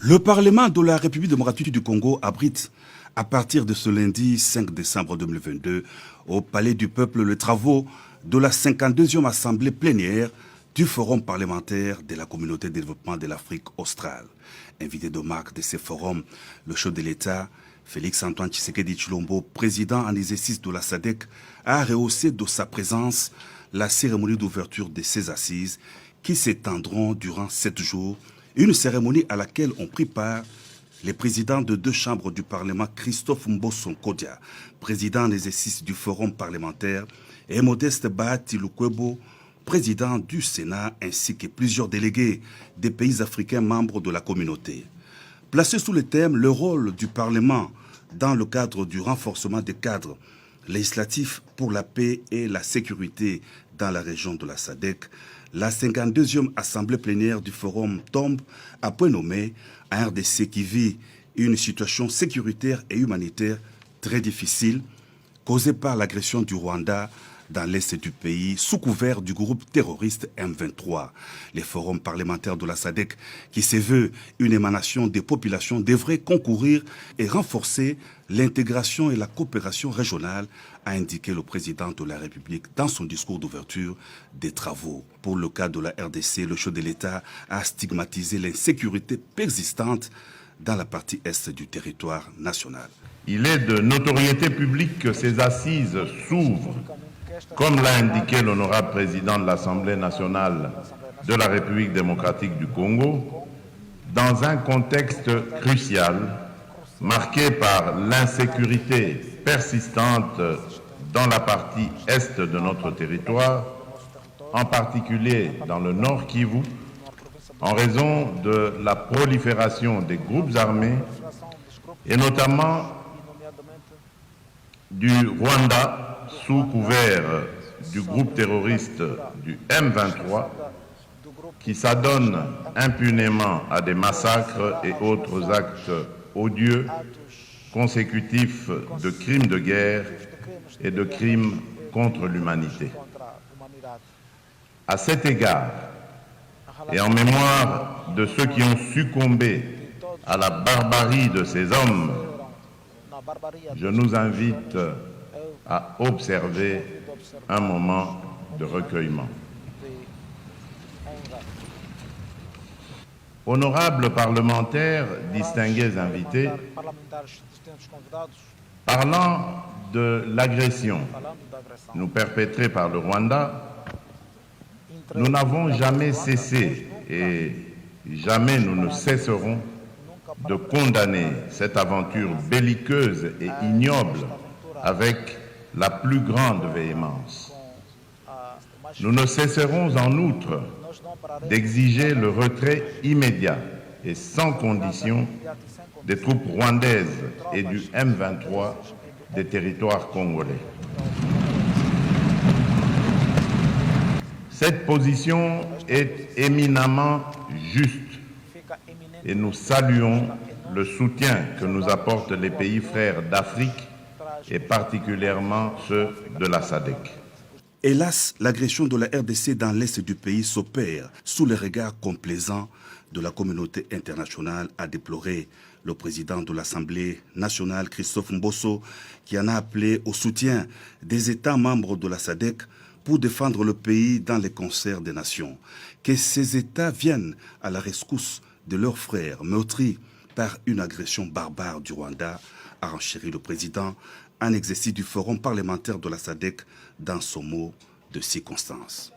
Le Parlement de la République démocratique du Congo abrite, à partir de ce lundi 5 décembre 2022, au Palais du Peuple, les travaux de la 52e Assemblée plénière du Forum parlementaire de la Communauté de développement de l'Afrique australe. Invité de marque de ce forum, le chef de l'État, Félix-Antoine Tshisekedi Tshilombo, président en exercice de la SADC, a rehaussé de sa présence la cérémonie d'ouverture de ces assises qui s'étendront durant 7 jours. Une cérémonie à laquelle ont pris part les présidents de 2 chambres du Parlement, Christophe Mbosso Kodia, président en exercice du Forum parlementaire, et Modeste Bahati Lukwebo, président du Sénat, ainsi que plusieurs délégués des pays africains membres de la communauté. Placé sous le thème « Le rôle du Parlement dans le cadre du renforcement des cadres législatifs pour la paix et la sécurité dans la région de la SADC », la 52e Assemblée plénière du Forum tombe à point nommé un RDC qui vit une situation sécuritaire et humanitaire très difficile causée par l'agression du Rwanda dans l'est du pays, sous couvert du groupe terroriste M23. Les forums parlementaires de la SADC, qui se veut une émanation des populations, devraient concourir et renforcer l'intégration et la coopération régionale, a indiqué le président de la République dans son discours d'ouverture des travaux. Pour le cas de la RDC, le chef de l'État a stigmatisé l'insécurité persistante dans la partie est du territoire national. Il est de notoriété publique que ces assises s'ouvrent, comme l'a indiqué l'honorable président de l'Assemblée nationale de la République démocratique du Congo, dans un contexte crucial marqué par l'insécurité persistante dans la partie est de notre territoire, en particulier dans le Nord Kivu, en raison de la prolifération des groupes armés et notamment du Rwanda sous couvert du groupe terroriste du M23 qui s'adonne impunément à des massacres et autres actes odieux consécutifs de crimes de guerre et de crimes contre l'humanité. À cet égard, et en mémoire de ceux qui ont succombé à la barbarie de ces hommes, je nous invite à observer un moment de recueillement. Honorables parlementaires, distingués invités, parlant de l'agression nous perpétrée par le Rwanda, nous n'avons jamais cessé et jamais nous ne cesserons de condamner cette aventure belliqueuse et ignoble avec la plus grande véhémence. Nous ne cesserons en outre d'exiger le retrait immédiat et sans condition des troupes rwandaises et du M23 des territoires congolais. Cette position est éminemment juste et nous saluons le soutien que nous apportent les pays frères d'Afrique et particulièrement ceux de la SADC. Hélas, l'agression de la RDC dans l'est du pays s'opère sous le regard complaisant de la communauté internationale, a déploré le président de l'Assemblée nationale, Christophe Mbosso, qui en a appelé au soutien des États membres de la SADC pour défendre le pays dans les concerts des nations. Que ces États viennent à la rescousse de leurs frères meurtris par une agression barbare du Rwanda, a renchéri le président en exercice du Forum parlementaire de la SADC dans son mot de circonstance.